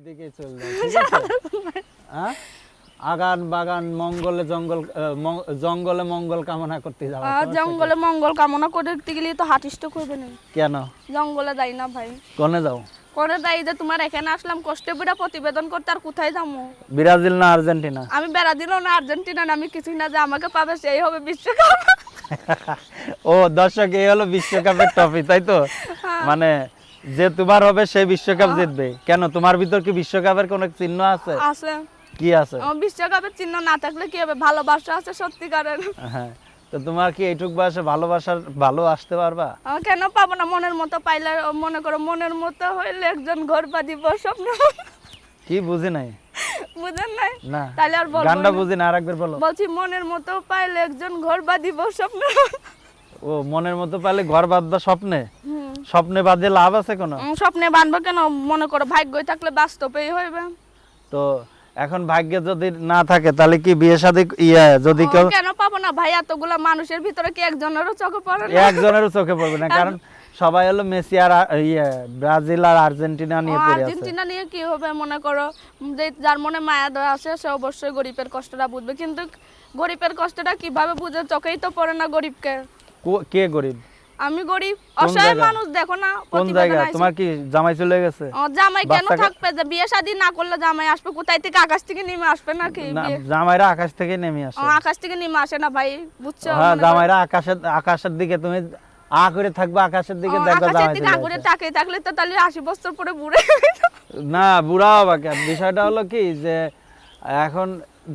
ওইদিকে চলে যাও, ঠিক আছে? হ্যাঁ, আগান বাগান মঙ্গলে জঙ্গলে মঙ্গল কামনা করতে যাবো। জঙ্গলে মঙ্গল কামনা করতে গেলে তো হার্ট স্ট্রোক হবে না। কেন জঙ্গলে যাই না ভাই। কোনে যাও? করে যাই যে তোমার এখানে আসলাম কষ্টে বিরা প্রতিবেদন করতে, আর কোথায় যাবো? ব্রাজিল না আর্জেন্টিনা? আমি ব্রাজিল না আর্জেন্টিনা না, আমি কিছুই না, যে আমাকে পাবে সেই হবে বিশ্বকাপ। ও দর্শক, এই হলো বিশ্বকাপের ট্রফি, তাই তো? মানে যে তোমার হবে সেই বিশ্বকাপ জিতবে। কেন, তোমার ভিতর কি বিশ্বকাপের কোনো চিহ্ন আছে? আছে। কি আছে? আমার বিশ্বকাপের চিহ্ন না থাকলে কি হবে? ভালোবাসা আছে সত্যিকারের। হ্যাঁ, তো তোমার কি এইটুক বয়সে ভালো আসতে পারবা? কেন পাবো না? মনের মতো পাইলে, মনে করো মনের মতো হইলে একজন ঘর বাঁধিব স্বপ্ন। কি বুঝি নাই? বুঝেন নাই? না, তাহলে আর বলবো গানটা না। বুঝি না, আরেকবার বলো। বলছি মনের মতো পাইলে একজন ঘর বাঁধিব স্বপ্ন। ও, মনের মতো পাইলে ঘর বাঁধবা স্বপ্নে? স্বপ্নে বাঁধে লাভ আছে কোনো? স্বপ্নে বাঁধবো কেন? মনে করো ভাগ্যই থাকলে বাস্তবেই হইবে। তো এখন ভাগ্যে যদি না থাকে তাহলে কি বিয়ে শাদী যদি কেউ? কেন পাবো না ভাই? এতগুলা মানুষের ভিতরে কি একজনেরও চোখে পড়ে না? একজনেরও চোখে পড়বে না, কারণ সবাই হলো মেসি আর ব্রাজিল আর আর্জেন্টিনা নিয়ে পড়ে আছে। আর্জেন্টিনা নিয়ে কি হবে? মনে করো যে যার মনে মায়া দয়া আছে সে অবশ্যই গরিবের কষ্টটা বুঝবে, কিন্তু গরিবের কষ্টটা কিভাবে বুঝে? চোখেই তো পড়ে না গরিবকে। কে গরিব? আমি গরিব, অসহায় মানুষ। দেখো না কোন জায়গা? তোমার কি জামাই চলে গেছে? জামাই কেন থাকবে? যে বিয়ে শাদী না করলে জামাই আসবে কোথায় থেকে? আকাশ থেকে নেমে আসবে নাকি? না, জামাইরা আকাশ থেকে নেমে আসে। আকাশ থেকে নেমে আসে না ভাই, বুঝছো? হ্যাঁ, জামাইরা আকাশের দিকে, তুমি আ করে থাকবে আকাশের দিকে, দেখো জামাই চলে আগুনে আসে। তাকিয়ে থাকলে তো তাহলে 80 বছর পরে বুড়ে। না, বুড়া হবা কেন? বিষয়টা হলো কি যে এখন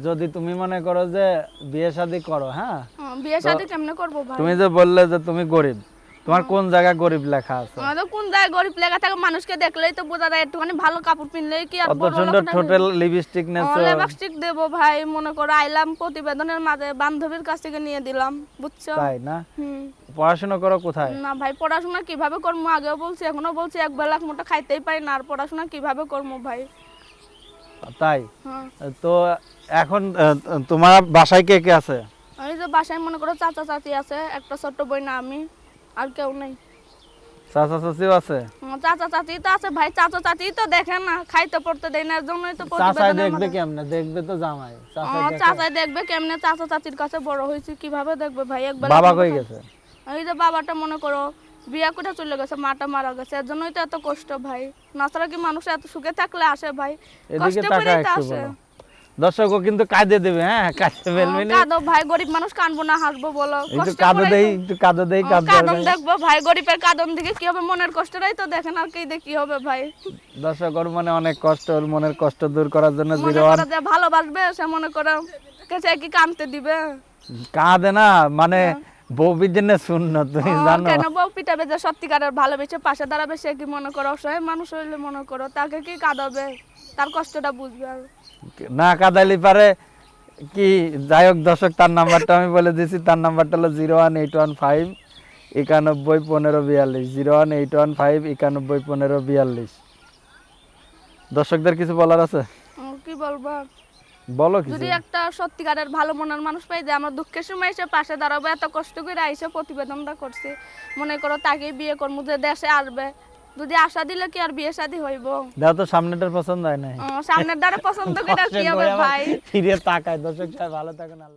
যদি তুমি মনে করো যে বিয়ে শাদী করো, হ্যাঁ, বিয়ে শাদী কেমনে করবো ভাই? তুমি যে বললে যে তুমি গরিব, তোমার কোন জায়গায় গরিব লেখা আছে? আমাদের কোন জায়গায় গরিব লেখা থাকে? মানুষকে দেখলেই তো বোঝা যায়। একটুখানি ভালো কাপড় পিনলেই কি আর কত সুন্দর ঠোঁটে লিপস্টিক নেছো। লিপস্টিক দেবো ভাই? মনে করো আইলাম প্রতিবেদনের মাঝে, বান্ধবীর কাছ থেকে নিয়ে দিলাম, বুঝছো? তাই না? পড়াশোনা করো কোথায়? না ভাই, পড়াশোনা কিভাবে করবো? আগেও বলছি এখনো বলছি, এক বেলা এক মুঠো খাইতেই পারি না, আর পড়াশোনা কিভাবে করবো ভাই? তাই তো এখন তোমার বাসায় কে কে আছে? এই যে বাসায় মনে করো চাচা চাচি আছে, একটা ছোট্ট বই না আমি, আর কেউ নেই। চাচা চাচিও আছে? চাচা চাচি তো আছে ভাই, চাচা চাচি তো দেখে না, খাইতে পড়তে দেয় না, এর জন্যই তো চাচাই দেখবে কেমনে? দেখবে তো জামাই। চাচাই দেখবে কেমনে? চাচা চাচির কাছে বড় হয়েছি, কিভাবে দেখবে ভাই? একবার বাবা কই গেছে? এই যে বাবাটা মনে করো বিয়া করে চলে গেছে, মাটা মারা গেছে, এর জন্যই তো এত কষ্ট ভাই। নাছাড়া কি মানুষ এত সুখে থাকলে আসে ভাই? এদিকে কষ্ট টাকা করেই তো একটু আসে। বলো। দর্শকও কিন্তু কাঁদে দেবে, হ্যাঁ, কাঁদতে ফেলবে না। কাঁদো ভাই, গরিব মানুষ কাঁদবো না হাসবো বলো? একটু কাঁদো দেই, একটু কাঁদো দেই, কাঁদন দেখবো ভাই? গরিবের কাঁদন দিকে কি হবে? মনের কষ্টটাই তো দেখেন, আর কি দেখি হবে ভাই? দর্শকর মনে অনেক কষ্ট, ওর মনের কষ্ট দূর করার জন্য মনে করো যে ভালোবাসবে, সে মনে করো সে কি কাঁদতে দিবে? কাঁদে না, মানে বউবির জন্য শূন্য, তুমি জানো? কেন বউ পিটাবে? যে সত্যিকারের ভালোবেসে পাশে দাঁড়াবে সে কি মনে করো অসহায় মানুষ হইলে মনে করো তাকে কি কাঁদাবে? তার কষ্টটা বুঝবে। আর না কাঁদাইলে পারে কি? যাই হোক দর্শক, তার নাম্বারটা আমি বলে দিয়েছি, তার নাম্বারটা হলো 01815 91 15 42, 01815 91 15 42। দর্শকদের কিছু বলার আছে? কি বলবো? বলো কিছু। যদি একটা সত্যিকারের ভালো মনের মানুষ পাই, যে আমার দুঃখের সময় এসে পাশে দাঁড়াবো, এত কষ্ট করে আইসে প্রতিবেদনটা করছি, মনে করো তাকে বিয়ে করবো, যে দেশে আসবে, যদি আশা দিলে কি আর বিয়ে শাদী হইব? দাও তো, সামনেটার পছন্দ হয় না, সামনের দ্বারা পছন্দ করে কি হবে ভাই? ফিরে তাকায়। দর্শক ভালো থাকেন, আল্লাহ।